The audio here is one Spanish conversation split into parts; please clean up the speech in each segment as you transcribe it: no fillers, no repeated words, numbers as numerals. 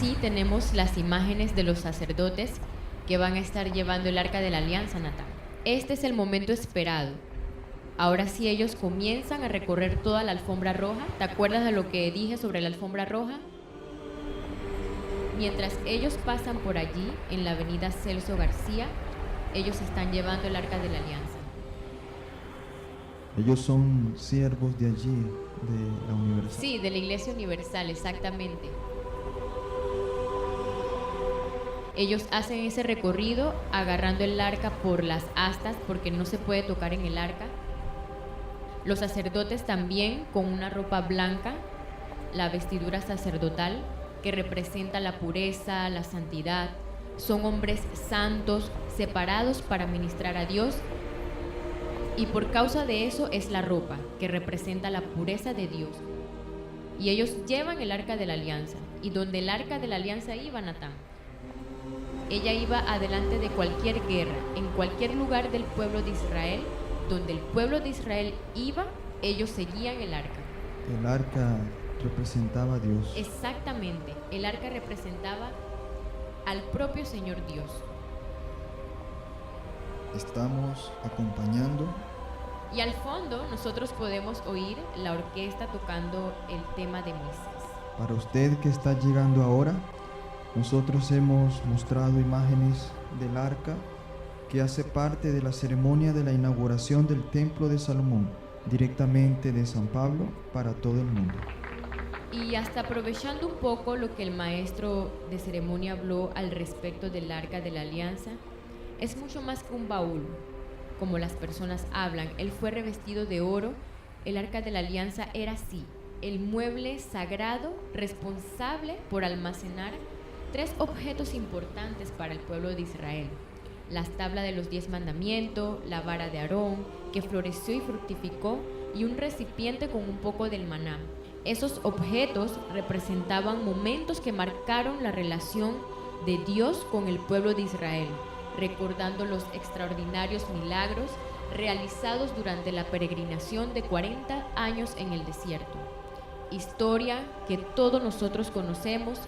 sí tenemos las imágenes de los sacerdotes que van a estar llevando el arca de la alianza, Natán. Este es el momento esperado. Ahora sí ellos comienzan a recorrer toda la alfombra roja. ¿Te acuerdas de lo que dije sobre la alfombra roja? Mientras ellos pasan por allí, en la avenida Celso García, ellos están llevando el arca de la alianza. Ellos son siervos de allí, de la Universal. Sí, de la Iglesia Universal, exactamente. Ellos hacen ese recorrido agarrando el arca por las astas porque no se puede tocar en el arca. Los sacerdotes también con una ropa blanca, la vestidura sacerdotal que representa la pureza, la santidad. Son hombres santos, separados para ministrar a Dios. Y por causa de eso es la ropa que representa la pureza de Dios. Y ellos llevan el arca de la alianza. Y donde el arca de la alianza iba, Natán, ella iba adelante de cualquier guerra, en cualquier lugar del pueblo de Israel. Donde el pueblo de Israel iba, ellos seguían el arca. El arca representaba a Dios. Exactamente, el arca representaba al propio Señor Dios. Estamos acompañando. Y al fondo nosotros podemos oír la orquesta tocando el tema de Moisés. Para usted que está llegando ahora, nosotros hemos mostrado imágenes del arca que hace parte de la ceremonia de la inauguración del Templo de Salomón, directamente de San Pablo para todo el mundo. Y hasta aprovechando un poco lo que el maestro de ceremonia habló al respecto del arca de la alianza, es mucho más que un baúl, como las personas hablan. Él fue revestido de oro. El arca de la alianza era así, el mueble sagrado responsable por almacenar 3 objetos importantes para el pueblo de Israel: las tablas de los 10 mandamientos, la vara de Aarón, que floreció y fructificó, y un recipiente con un poco del maná. Esos objetos representaban momentos que marcaron la relación de Dios con el pueblo de Israel, recordando los extraordinarios milagros realizados durante la peregrinación de 40 años en el desierto. Historia que todos nosotros conocemos,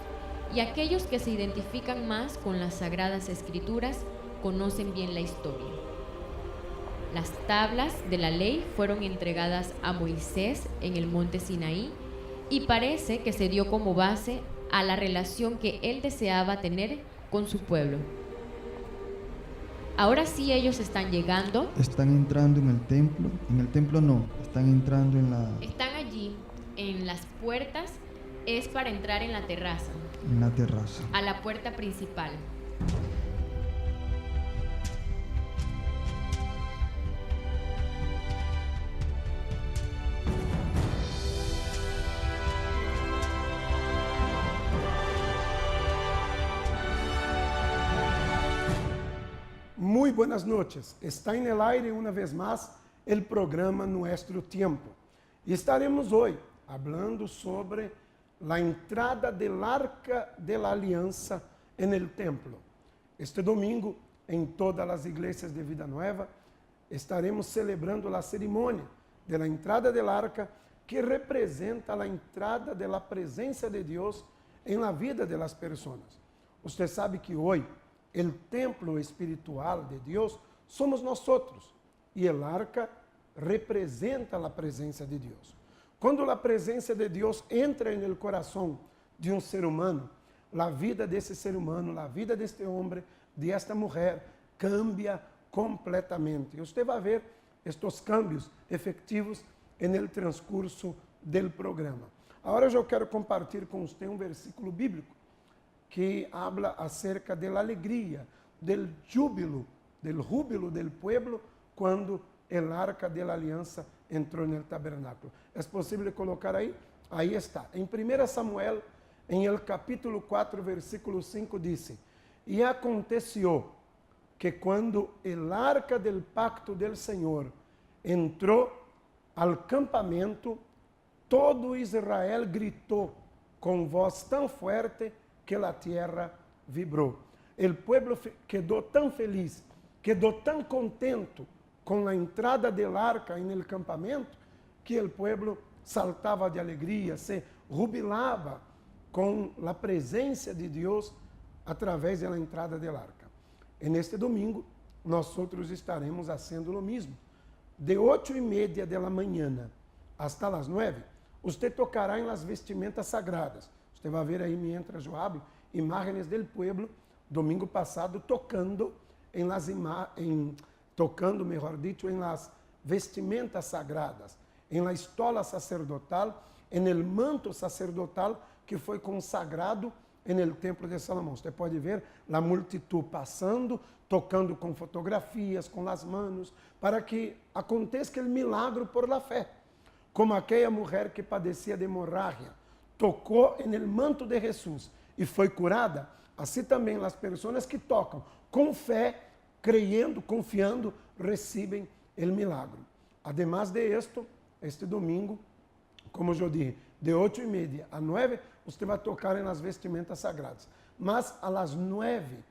y aquellos que se identifican más con las Sagradas Escrituras conocen bien la historia. Las tablas de la ley fueron entregadas a Moisés en el monte Sinaí y parece que se dio como base a la relación que él deseaba tener con su pueblo. Ahora sí ellos están llegando. Están entrando en el templo no, están entrando en la... Están allí, en las puertas, es para entrar en la terraza. En la terraza. A la puerta principal. Muy buenas noches. Está en el aire una vez más el programa Nuestro Tiempo. Y estaremos hoy hablando sobre la entrada del Arca de la Alianza en el templo. Este domingo, en todas las iglesias de Vida Nueva, estaremos celebrando la ceremonia de la entrada del Arca, que representa la entrada de la presencia de Dios en la vida de las personas. Usted sabe que hoy el templo espiritual de Dios somos nosotros, y el arca representa la presencia de Dios. Cuando la presencia de Dios entra en el corazón de un ser humano, la vida de ese ser humano, la vida de este hombre, de esta mujer, cambia completamente. Y usted va a ver estos cambios efectivos en el transcurso del programa. Ahora yo quiero compartir con usted un versículo bíblico que habla acerca de la alegría, del júbilo del pueblo cuando el arca de la alianza entró en el tabernáculo. ¿Es posible colocar ahí? Ahí está. En 1 Samuel, en el capítulo 4, versículo 5, dice: y aconteció que cuando el arca del pacto del Señor entró al campamento, todo Israel gritó con voz tan fuerte que la tierra vibró. El pueblo quedó tan feliz, quedó tan contento con la entrada del arca en el campamento, que el pueblo saltaba de alegría, se jubilaba com a presença de Deus através da entrada do arca. En este domingo, nós outros estaremos fazendo o mesmo. De 8:30 da manhã hasta las 9, você tocará em las vestimentas sagradas. Você vai ver aí, mientras eu hablo, imágenes del pueblo, domingo passado, tocando em las vestimentas sagradas, em la estola sacerdotal, en el manto sacerdotal que foi consagrado en el templo de Salomão. Você pode ver a multitud passando, tocando com fotografias, com as manos, para que aconteça o milagre por la fé. Como aquela mulher que padecia de hemorragia, tocou en el manto de Jesus e foi curada, assim também as pessoas que tocam com fé, creyendo, confiando, recebem o milagre. Además de esto, este domingo, como eu disse, de 8:30 a 9, você vai tocar nas vestimentas sagradas. Mas a las 9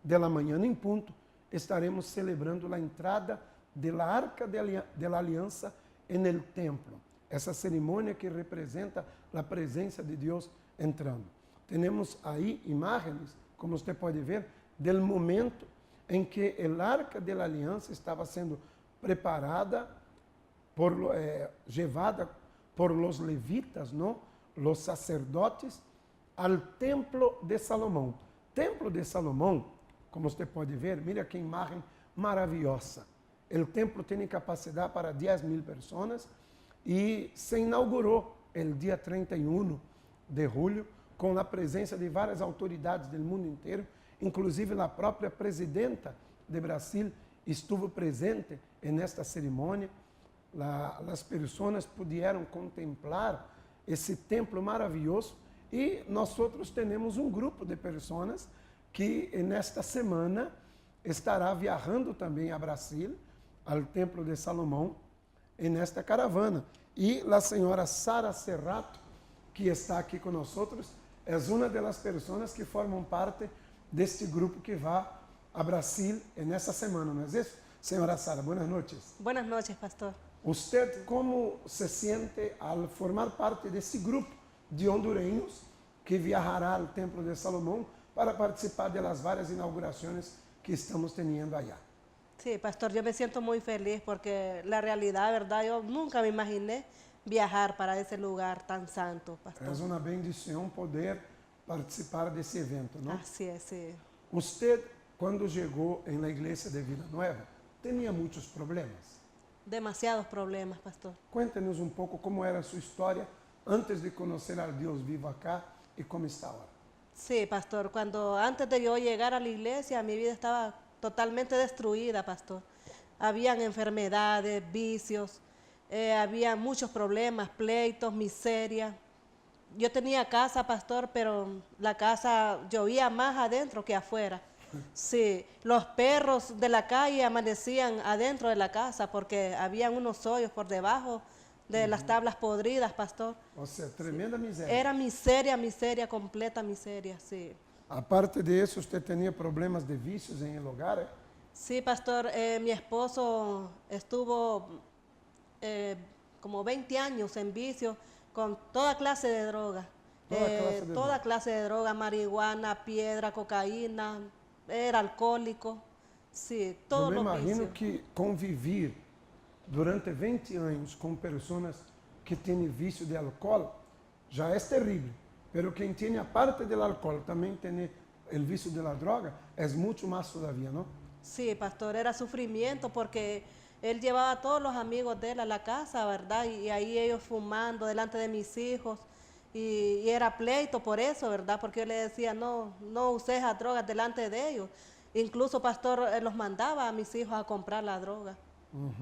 da manhã em ponto, estaremos celebrando a entrada da Arca da Aliança en el templo. Essa cerimônia que representa a presença de Deus entrando. Temos aí imagens, como você pode ver, do momento em que a Arca da Aliança estava sendo preparada, levada por los levitas, não? Los sacerdotes, al templo de Salomão. Templo de Salomão, como você pode ver, mira que imagem maravilhosa. O templo tem capacidade para 10.000 pessoas e se inaugurou el dia 31 de julho com a presença de várias autoridades do mundo inteiro, inclusive a própria presidenta de Brasil estuvo presente nesta cerimônia. As pessoas puderam contemplar esse templo maravilhoso e nós outros temos um grupo de pessoas que nesta semana estará viajando também a Brasil, ao Templo de Salomão, nesta caravana. E a senhora Sara Serrato, que está aqui com nós outros, é uma das pessoas que formam parte deste grupo que vai a Brasil nessa semana, não é isso? Senhora Sara, buenas noches. Buenas noches, pastor. Usted, como se siente al formar parte desse grupo de hondureños que viajará ao Templo de Salomão para participar das várias inaugurações que estamos teniendo allá? Sí, pastor, yo me siento muy feliz porque la realidad, verdad, yo nunca me imaginé viajar para ese lugar tan santo, pastor. É uma bendição poder participar desse evento, não? Así es, sí. Usted, quando chegou na igreja de Vila Nueva, tinha muitos problemas. Demasiados problemas, pastor. Cuéntenos um pouco como era a sua história antes de conhecer a Deus vivo acá e como está agora. Sí, pastor, antes de yo llegar a la iglesia, mi vida estaba totalmente destruida, pastor. Habían enfermedades, vicios, había muchos problemas, pleitos, miseria. Yo tenía casa, pastor, pero la casa llovía más adentro que afuera. Sí, los perros de la calle amanecían adentro de la casa porque habían unos hoyos por debajo de las tablas podridas, pastor. Ou seja, tremenda miséria. Era miseria, miseria, completa miseria, sí. Aparte de isso, você tinha problemas de vícios em el hogar? Sí, pastor, mi esposo estuvo como 20 años en vicio con toda clase de droga. Toda clase de droga, marihuana, piedra, cocaína, era alcohólico, sí, todos Eu me los imagino vicios. que conviver durante 20 anos com pessoas que têm vício de álcool já é terrível. Pero quem tem a parte do álcool também tem o vício de la droga é muito mais todavía, não? Sí, pastor, era sufrimiento porque él llevaba a todos los amigos de él a la casa, ¿verdad? Y ahí ellos fumando delante de mis hijos. Y era pleito por eso, ¿verdad? Porque yo le decía, no uses esas drogas delante de ellos. Incluso, pastor, los mandaba a mis hijos a comprar la droga.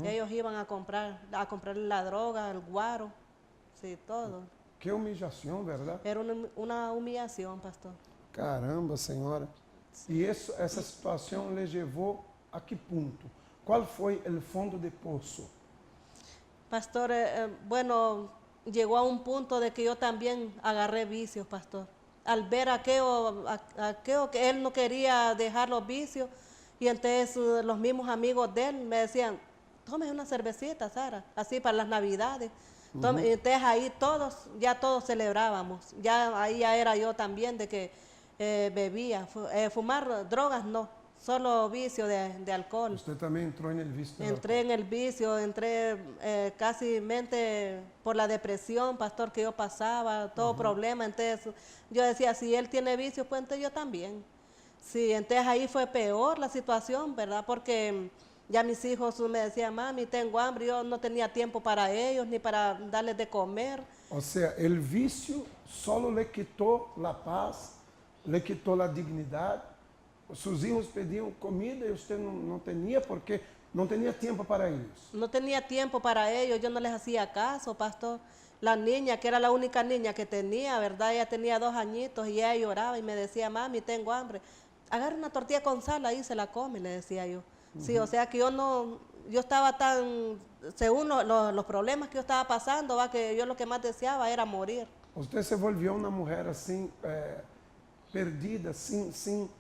Ellos iban a comprar la droga, el guaro, sí, todo. Que humillação, verdade? Era una humillación, pastor. Caramba, senhora. E essa situação lhe levou a que ponto? Qual foi o fundo de poço? Pastor, bueno, llegó a un punto de que yo también agarré vicios, pastor. Al ver aquello que él no quería dejar los vicios, y entonces los mismos amigos de él me decían, tome una cervecita, Sara, así para las navidades. Entonces ahí ya todos celebrábamos. Ya ahí ya era yo también de que bebía. Fumar drogas no, solo vicio de alcohol. Usted también entró en el vicio del Entré alcohol. en el vicio, entré casi mente por la depresión, pastor, que yo pasaba, todo problema. Entonces yo decía, si él tiene vicio, pues entonces yo también. Sí, entonces ahí fue peor la situación, ¿verdad? Porque ya mis hijos me decían, mami, tengo hambre, yo no tenía tiempo para ellos, ni para darles de comer. O sea, el vicio solo le quitó la paz, le quitó la dignidad. Sus hijos pedían comida y usted no tenía porque no tenía tiempo para ellos. No tenía tiempo para ellos, yo no les hacía caso, pastor. La niña, que era la única niña que tenía, ¿verdad? Ella tenía 2 añitos y ella lloraba y me decía, mami, tengo hambre. Agarra una tortilla con sal, ahí se la come, le decía yo. Sí, o sea que yo estaba tan, según los problemas que yo estaba pasando, va, que yo lo que más deseaba era morir. Usted se volvió una mujer así, perdida, sin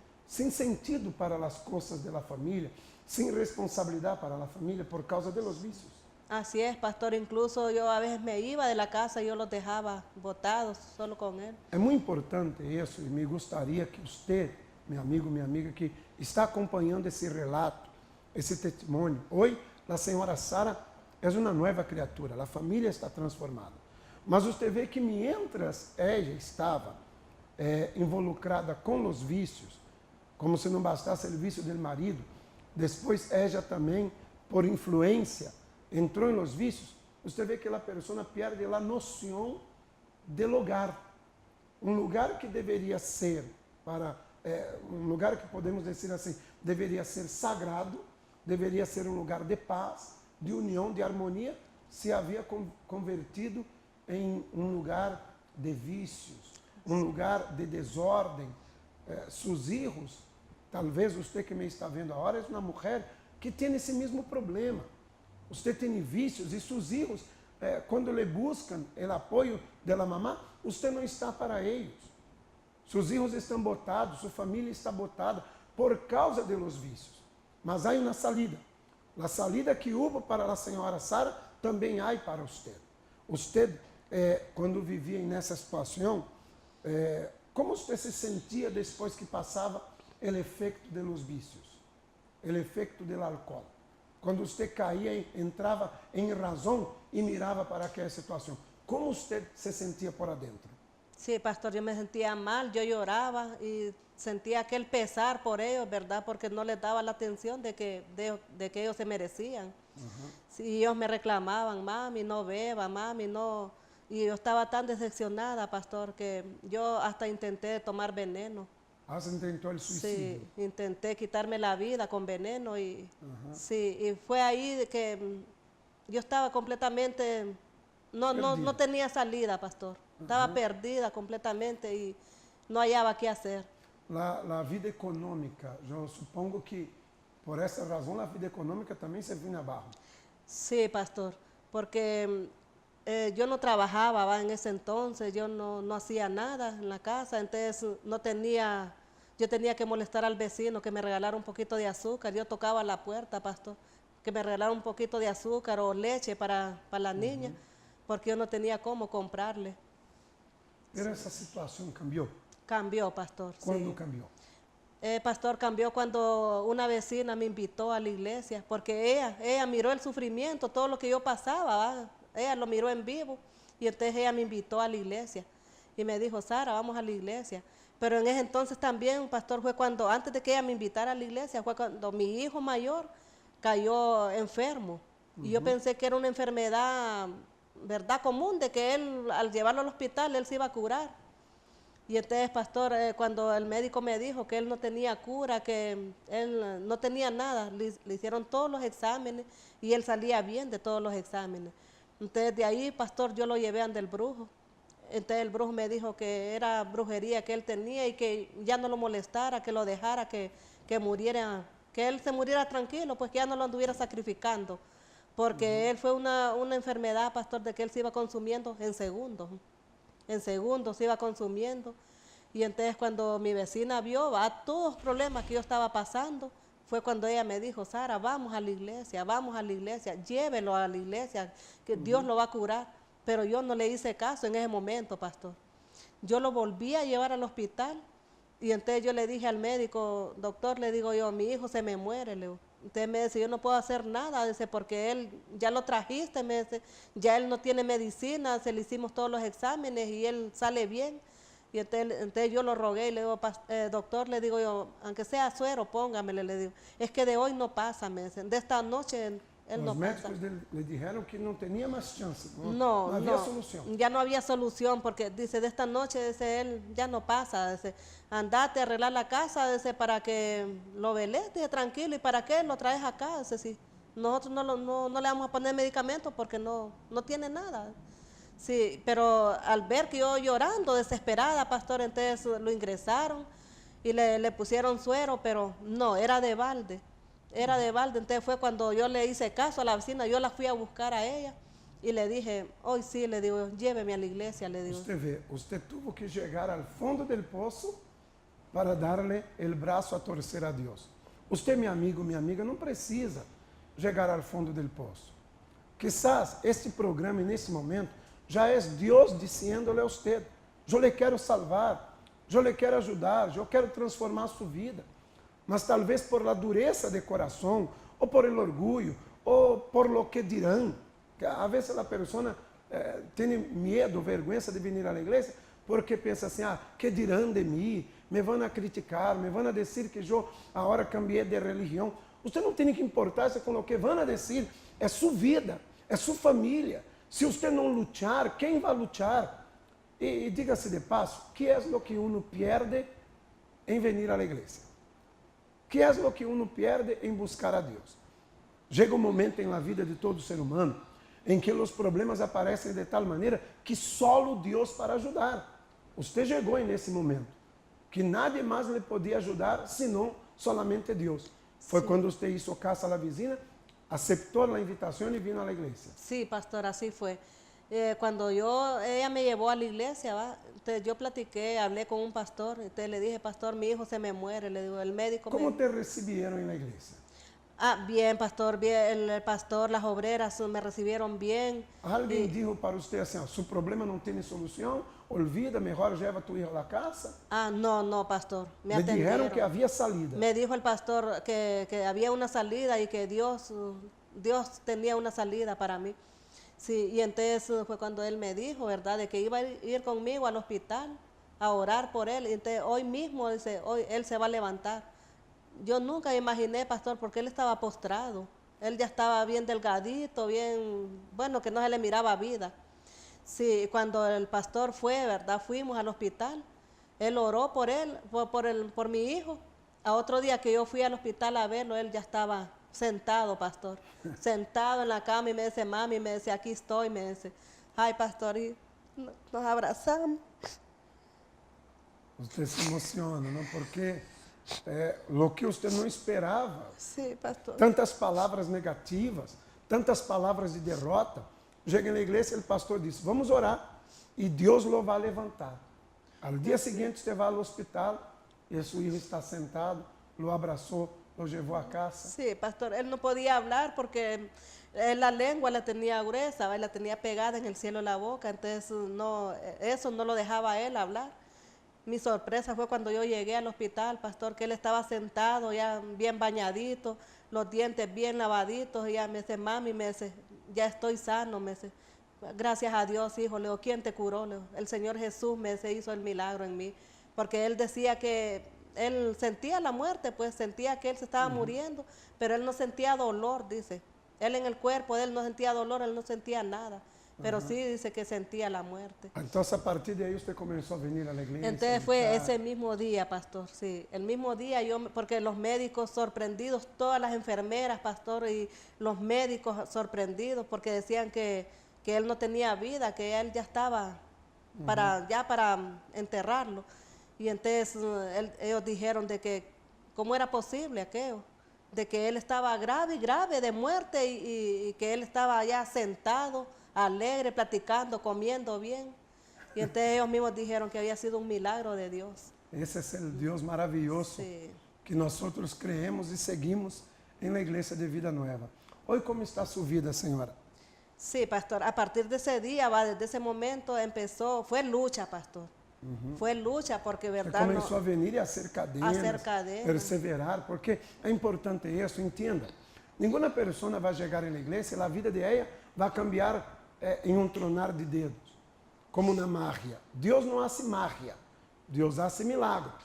sentido para las cosas de la familia, sin responsabilidad para la familia por causa de los vicios. Así es, pastor, incluso yo a veces me iba de la casa y yo los dejaba botados solo con él. É muito importante isso e me gostaria que você, meu amigo, minha amiga, que está acompanhando esse relato, esse testemunho. Hoje, a senhora Sara é uma nova criatura, a família está transformada. Mas você vê que mientras ela estava involucrada com os vícios, como se não bastasse o vício do marido, depois ela também, por influência, entrou nos vícios. Você vê que a pessoa perde a noção de lugar. Um lugar que deveria ser um lugar que podemos dizer assim, deveria ser sagrado, deveria ser um lugar de paz, de união, de harmonia, se havia convertido em um lugar de vícios, um lugar de desordem. Seus filhos, talvez você que me está vendo agora, é uma mulher que tem esse mesmo problema. Você tem vícios e seus filhos, quando lhe buscam o apoio da mamá, você não está para eles. Seus filhos estão botados, sua família está botada por causa de los vícios. Mas há uma salida. A salida que houve para a senhora Sara, também há para você. Você, quando vivia nessa situação, como você se sentia depois que passava o efeito de los vícios, o efeito do álcool? Quando você caía, entrava em razão e mirava para aquela situação, como você se sentia por adentro? Sí, pastor, yo me sentía mal, yo lloraba y sentía aquel pesar por ellos, ¿verdad? Porque no les daba la atención de que ellos se merecían. Sí, ellos me reclamaban, mami, no beba, mami, no. Y yo estaba tan decepcionada, pastor, que yo hasta intenté tomar veneno. Ah, você intentou el suicídio? Sí, intenté quitarme la vida con veneno y sí, y fue ahí que yo estaba completamente, no tenía salida, pastor. Estaba perdida completamente y no hallaba qué hacer. La vida econômica, eu supongo que por essa razão a vida econômica também se vino abaixo. Sí, pastor, porque yo no trabajaba ¿va? En ese entonces, yo no hacía nada en la casa, entonces yo tenía que molestar al vecino que me regalara un poquito de azúcar, yo tocaba la puerta, pastor, que me regalara un poquito de azúcar o leche para la niña, porque yo no tenía cómo comprarle. Pero essa situação cambiou? Cambió, pastor. Quando sí. cambiou? Pastor, cambió cuando una vecina me invitó a la iglesia, porque ella miró el sufrimiento, todo lo que yo pasaba, ¿va? Ella lo miró en vivo, y entonces ella me invitó a la iglesia, y me dijo, Sara, vamos a la iglesia. Pero en ese entonces también, pastor, fue cuando, antes de que ella me invitara a la iglesia, fue cuando mi hijo mayor cayó enfermo, y yo pensé que era una enfermedad, verdad, común, de que él, al llevarlo al hospital, él se iba a curar. Y entonces, pastor, cuando el médico me dijo que él no tenía cura, que él no tenía nada, le hicieron todos los exámenes y él salía bien de todos los exámenes. Entonces, de ahí, pastor, yo lo llevé ante el brujo. Entonces, el brujo me dijo que era brujería que él tenía y que ya no lo molestara, que lo dejara, que muriera, que él se muriera tranquilo, pues que ya no lo anduviera sacrificando. Porque él fue una enfermedad, pastor, de que él se iba consumiendo en segundos. En segundos se iba consumiendo. Y entonces cuando mi vecina vio todos los problemas que yo estaba pasando, fue cuando ella me dijo, Sara, vamos a la iglesia, llévelo a la iglesia, que Dios lo va a curar. pero yo no le hice caso en ese momento, pastor. Yo lo volví a llevar al hospital y entonces yo le dije al médico, doctor, le digo yo, mi hijo se me muere, le digo. Entonces me dice, yo no puedo hacer nada, dice, porque él, ya lo trajiste, me dice, ya él no tiene medicina, se le hicimos todos los exámenes y él sale bien. Y entonces yo lo rogué y le digo, doctor, le digo yo, aunque sea suero, póngamele, le digo, es que de hoy no pasa, me dicen, de esta noche él no Os pasa. médicos le dijeron que no tenía más chance, No, había solución. ya no había solución porque dice, de esta noche, dice, él ya no pasa, dice, andate a arreglar la casa, dice, para que lo veles, dice, tranquilo, y para qué lo traes acá, dice, sí, nosotros no le vamos a poner medicamentos porque no tiene nada. Sí, pero al ver que yo llorando, desesperada, pastor, entonces lo ingresaron y le pusieron suero, pero no, era de balde. Entonces fue cuando yo le hice caso a la vecina, yo la fui a buscar a ella y le dije, hoy sí, le digo, lléveme a la iglesia, le digo. Usted ve, usted tuvo que llegar al fondo del pozo para darle el brazo a torcer a Dios. Usted, mi amigo, mi amiga, não precisa chegar ao fundo del poço. Quizás este programa, nesse momento, já é Deus dizendo-lhe a você, eu lhe quero salvar, eu lhe quero ajudar, eu quero transformar sua vida. Mas talvez por la dureza de coração, ou por el orgulho, ou por lo que dirão. A vezes a pessoa tem medo, vergonha de vir à igreja, porque pensa assim, que dirão de mim? Me vão a criticar, me vão a dizer que eu agora cambiei de religião. Você não tem que importar-se com o que vão a dizer, é sua vida, é sua família. Se você não lutar, quem vai lutar? E diga-se de passo, que é o que uno perde em vir à igreja? Que é o que uno perde em buscar a Deus? Chega um momento na vida de todo ser humano em que os problemas aparecem de tal maneira que só Deus para ajudar. Você chegou nesse momento que nadie mais lhe podia ajudar senão solamente Deus. Foi quando você hizo caso a la vizinha, aceptou a invitação e vino a la igreja. Sí, pastor, así fue. Cuando ella me llevó a la iglesia, ¿va? Entonces yo platiqué, hablé con un pastor, entonces le dije, pastor, mi hijo se me muere, le digo, el médico Como te recibieron en la iglesia? Bien, pastor, bien, el pastor, las obreras me recibieron bien. Alguém dijo para usted assim, su problema não tem solução, olvida, mejor lleva tu hijo a la casa? No, pastor, me Le atendieron. dijeron que había salida. Me dijo el pastor que había una salida y que Dios tenía una salida para mí. Sí, y entonces fue cuando él me dijo, ¿verdad?, de que iba a ir conmigo al hospital a orar por él. Y entonces hoy mismo, dice, hoy él se va a levantar. Yo nunca imaginé, pastor, porque él estaba postrado. Él ya estaba bien delgadito, bien, bueno, que no se le miraba vida. Sí, cuando el pastor fue, ¿verdad?, fuimos al hospital. Él oró por él, por mi hijo. A otro día que yo fui al hospital a verlo, él ya estaba sentado, pastor, sentado en la cama y me dice, mami, me dice, aquí estoy, me dice, ay, pastor, y nos abrazamos. Usted se emociona, ¿no? Porque lo que usted não esperava. Sí, pastor. Tantas palavras negativas, tantas palavras de derrota. Chega na igreja e o pastor disse, vamos orar e Deus lo vai levantar. Al dia seguinte você vai ao hospital e seu filho está sentado, lo abraçou, lo llevó a casa. Sí, pastor, él no podía hablar porque la lengua la tenía gruesa, la tenía pegada en el cielo de la boca, entonces eso no lo dejaba a él hablar. Mi sorpresa fue cuando yo llegué al hospital, pastor, que él estaba sentado ya bien bañadito, los dientes bien lavaditos, y ya me dice, mami, me dice, ya estoy sano, me dice, gracias a Dios, hijo, le digo, ¿quién te curó? Le digo, el Señor Jesús me dice, hizo el milagro en mí, porque él decía que él sentía la muerte, pues sentía que él se estaba muriendo, pero él no sentía dolor, dice. Él en el cuerpo de él no sentía dolor, él no sentía nada, pero sí dice que sentía la muerte. Entonces a partir de ahí usted comenzó a venir a la iglesia. Entonces fue ese mismo día, pastor, sí. El mismo día porque los médicos sorprendidos, todas las enfermeras, pastor, y los médicos sorprendidos porque decían que él no tenía vida, que él ya estaba para enterrarlo. Y entonces ellos dijeron de que cómo era posible aquello, de que él estaba grave de muerte y que él estaba ya sentado, alegre, platicando, comiendo bien. Y entonces ellos mismos dijeron que había sido un milagro de Dios. Ese es el Dios maravilloso que nosotros creemos y seguimos en la iglesia de Vida Nueva. Hoy, ¿cómo está su vida, señora? Sí, pastor, a partir de ese día, va, desde ese momento empezó, fue lucha, pastor. Fue lucha porque, Você verdad, começou a venir e a hacer cadenas, perseverar, porque é importante isso, entenda. Nenhuma pessoa vai chegar na igreja e a vida de ela vai cambiar em um tronar de dedos, como na magia. Deus não hace magia, Deus hace milagros.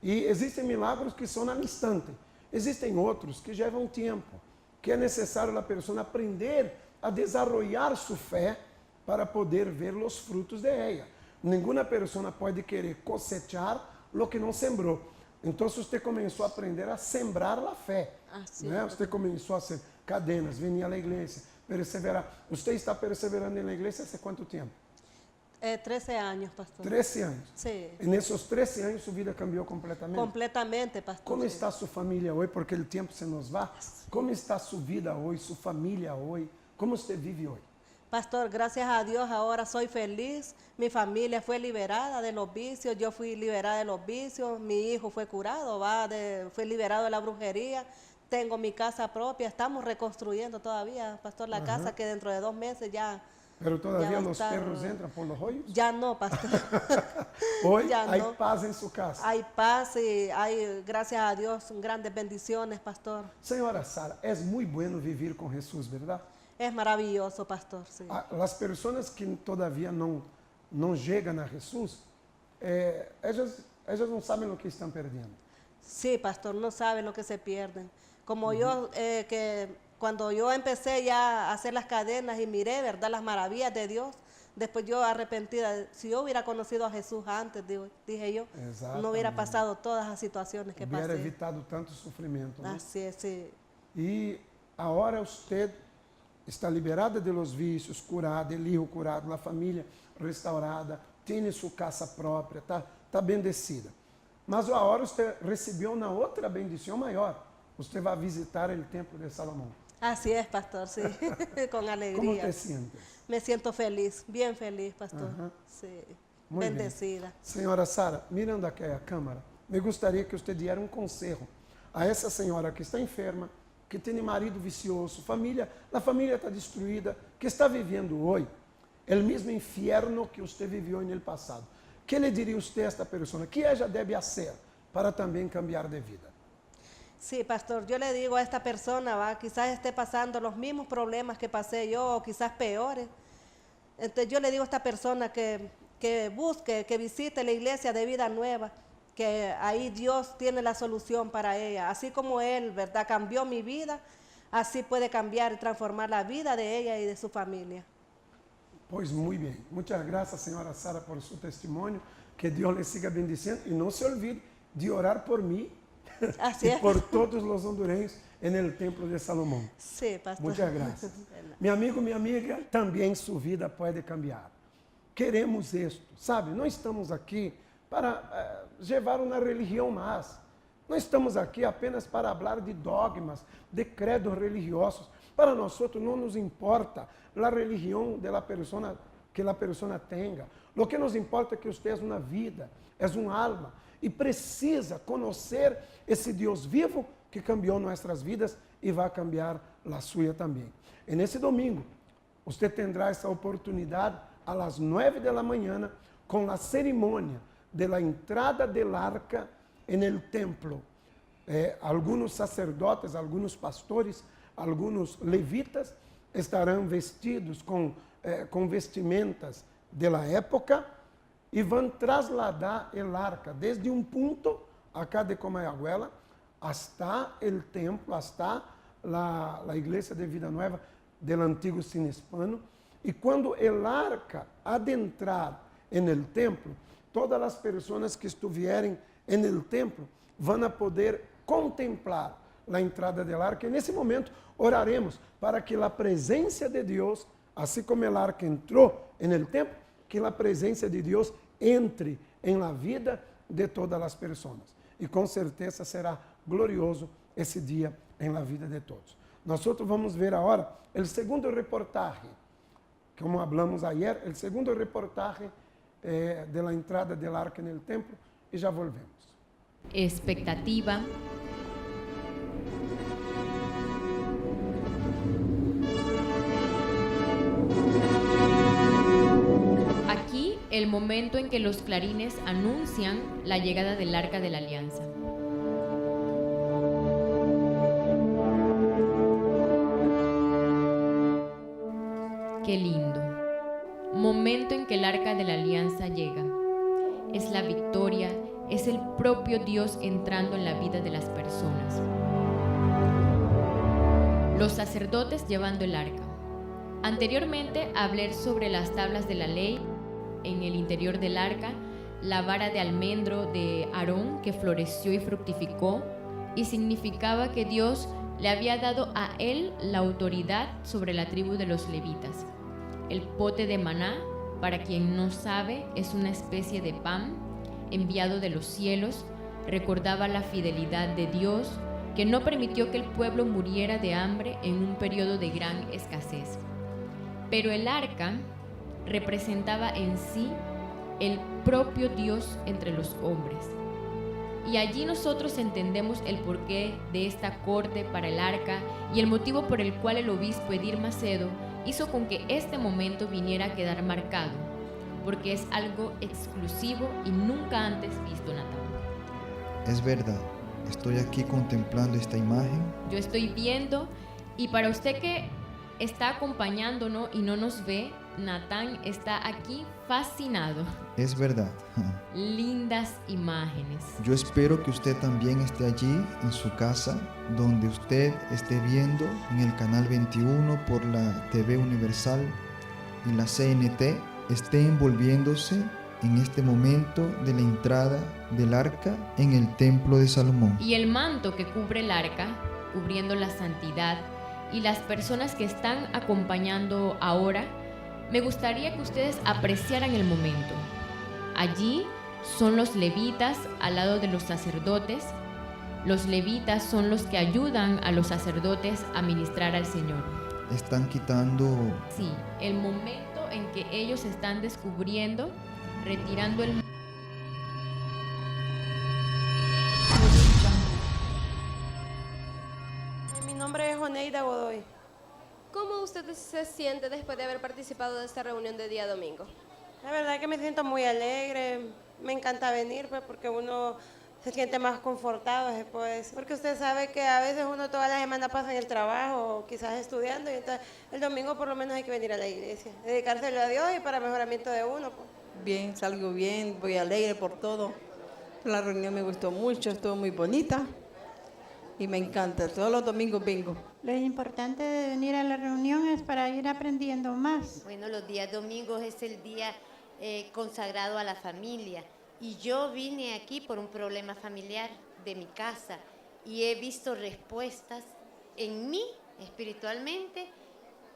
E existem milagros que são al instante, existem outros que levam tempo, que é necessário a pessoa aprender a desenvolver sua fé para poder ver os frutos de ela. Nenhuma pessoa pode querer cosechar o que não sembrou. Então, você começou a aprender a sembrar a fé. Né? Você começou a hacer cadenas, venir à igreja, perseverar. Você está perseverando na igreja há quanto tempo? 13 anos, pastor. 13 anos. Sí. E nesses 13 anos, sua vida cambiou completamente? Completamente, pastor. Como está sua família hoje? Porque o tempo se nos vai. Como está sua vida hoje, sua família hoje? Como você vive hoje? Pastor, gracias a Dios ahora soy feliz. Mi familia fue liberada de los vicios, yo fui liberada de los vicios, mi hijo fue curado, fue liberado de la brujería. Tengo mi casa propia, estamos reconstruyendo todavía, pastor, la casa que dentro de 2 meses ya... Pero todavía ya los perros entran por los hoyos? Ya no, pastor. Hoy Ya hay no. paz en su casa. Hay paz y hay, gracias a Dios, grandes bendiciones, pastor. Señora Sara, es muy bueno vivir con Jesús, ¿verdad? Es maravilloso, pastor, sí. As pessoas que todavia não chegam a Jesus, elas não sabem o que estão perdendo. Sí, pastor, no sabe lo que se pierden. Como yo, que cuando yo empecé ya a hacer las cadenas y miré, ¿verdad?, las maravillas de Dios, después yo arrepentida, si yo hubiera conocido a Jesús antes, dije yo, no hubiera pasado todas las situaciones que Hubiera pasé. evitado tanto sofrimento. ¿No? Así es, sí. E agora você está liberada de los vícios, curada, o hijo curado, a família restaurada, tem sua casa própria, está bendecida. Mas agora você recebeu uma outra bendição maior. Você vai visitar o templo de Salomão. Así es, pastor, sí, con Como alegría. te sientes? Me siento feliz, bien feliz, pastor. Ajá. Sí, Muy bien. bendecida. Senhora Sara, mirando aqui a câmera, me gostaria que você diera conselho a essa senhora que está enferma, que tem marido vicioso, a família está destruída, que está vivendo hoje o mesmo inferno que você viveu no passado. Que lhe diria você a esta pessoa? Que ela deve fazer para também cambiar de vida? Sí, pastor, yo le digo a esta persona, quizás esté pasando los mismos problemas que pasé yo, o quizás peores. Entonces yo le digo a esta persona que busque, que visite la iglesia de Vida Nueva, que ahí Dios tiene la solución para ella. Así como Él, ¿verdad?, cambió mi vida, así puede cambiar y transformar la vida de ella y de su familia. Pois muito bem. Muitas graças, senhora Sara, por seu testemunho. Que Deus lhe siga bendicindo. E não se olvide de orar por mim Así e es. por todos os hondurenhos no templo de Salomão. Sí, pastor. Muitas graças. Meu amigo, minha amiga, também sua vida pode cambiar. Queremos isto, sabe? Não estamos aqui para levar uma religião mais. Não estamos aqui apenas para falar de dogmas, de credos religiosos. Para nós não nos importa a religião de la persona, que a pessoa tenha. O que nos importa é que você é uma vida, é uma alma e precisa conhecer esse Deus vivo que cambiou nossas vidas e vai cambiar a sua também. E nesse domingo, você terá essa oportunidade às 9 da manhã com a cerimônia de la entrada del arca no templo. Alguns sacerdotes, alguns pastores, alguns levitas estarão vestidos com vestimentas da época e vão trasladar el arca desde um ponto acá de Comayagüela hasta el templo, hasta la igreja de Vida Nueva del antigo Cinespano. E quando el arca adentrar en el templo, todas as pessoas que estiverem en el templo vão a poder contemplar a entrada del arca. E nesse momento oraremos para que a presença de Deus, assim como el arca entrou en el templo, que a presença de Deus entre em la vida de todas as pessoas. E com certeza será glorioso esse dia em la vida de todos. Nós vamos ver agora o segundo reportaje. Como hablamos ayer, o segundo reportaje de la entrada del arca en el templo y ya volvemos. Expectativa. el momento en que los clarines anuncian la llegada del Arca de la Alianza. Qué lindo. Momento en que el Arca de la Alianza llega. Es la victoria, es el propio Dios entrando en la vida de las personas. Los sacerdotes llevando el arca. Anteriormente hablé sobre las tablas de la ley, en el interior del arca, la vara de almendro de Aarón que floreció y fructificó y significaba que Dios le había dado a él la autoridad sobre la tribu de los levitas. El pote de maná, para quien no sabe, es una especie de pan enviado de los cielos, recordaba la fidelidad de Dios que no permitió que el pueblo muriera de hambre en un periodo de gran escasez. Pero el arca representaba en sí el propio Dios entre los hombres. Y allí nosotros entendemos el porqué de esta corte para el arca y el motivo por el cual el obispo Edir Macedo hizo con que este momento viniera a quedar marcado, porque es algo exclusivo y nunca antes visto, Natán. Es verdad, estoy aquí contemplando esta imagen. Yo estoy viendo, y para usted que está acompañándonos y no nos ve, Natán está aquí fascinado. Es verdad. Lindas imágenes. Yo espero que usted también esté allí en su casa, donde usted esté viendo en el canal 21 por la TV Universal y la CNT, esté envolviéndose en este momento de la entrada del arca en el templo de Salomón. Y el manto que cubre el arca, cubriendo la santidad, y las personas que están acompañando ahora, me gustaría que ustedes apreciaran el momento. Allí son los levitas al lado de los sacerdotes. Los levitas son los que ayudan a los sacerdotes a ministrar al Señor. Están quitando... Sí, el momento en que ellos están descubriendo, retirando el... Mi nombre es Oneida Godoy. ¿Cómo usted se siente después de haber participado de esta reunión de día domingo? La verdad que me siento muy alegre, me encanta venir pues, porque uno se siente más confortado después, porque usted sabe que a veces uno toda la semana pasa en el trabajo, quizás estudiando, y entonces el domingo por lo menos hay que venir a la iglesia, dedicárselo a Dios y para mejoramiento de uno. Pues. Bien, salgo bien, voy alegre por todo. La reunión me gustó mucho, estuvo muy bonita y me encanta. Todos los domingos vengo. Lo importante de venir a la reunión es para ir aprendiendo más. Bueno, los días domingos es el día consagrado a la familia. Y yo vine aquí por un problema familiar de mi casa y he visto respuestas en mí, espiritualmente,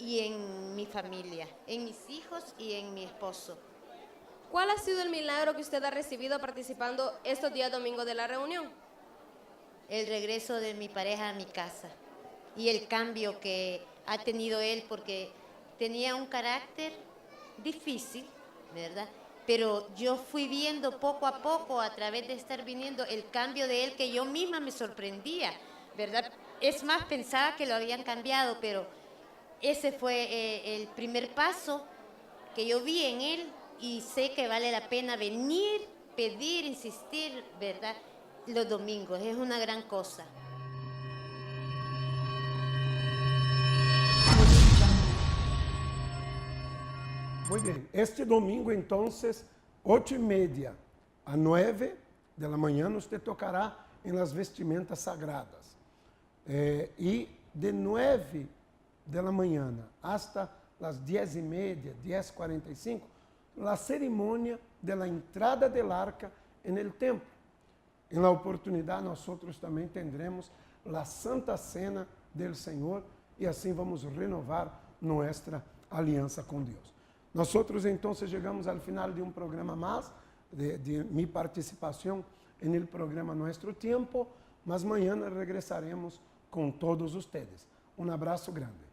y en mi familia, en mis hijos y en mi esposo. ¿Cuál ha sido el milagro que usted ha recibido participando estos días domingos de la reunión? El regreso de mi pareja a mi casa y el cambio que ha tenido él, porque tenía un carácter difícil, ¿verdad? Pero yo fui viendo poco a poco, a través de estar viniendo, el cambio de él, que yo misma me sorprendía, ¿verdad? Es más, pensaba que lo habían cambiado, pero ese fue el primer paso que yo vi en él y sé que vale la pena venir, pedir, insistir, ¿verdad? Los domingos, es una gran cosa. Muy bien, este domingo entonces, 8:30 a 9 de la mañana, usted tocará en las vestimentas sagradas. Y de 9 de la mañana hasta las 10:30, 10:45, la ceremonia de la entrada del arca en el templo. En la oportunidad nosotros también tendremos la Santa Cena del Señor y así vamos a renovar nuestra alianza con Dios. Nosotros entonces llegamos al final de un programa más, de mi participación en el programa Nuestro Tiempo, mas mañana regresaremos con todos ustedes. Un abrazo grande.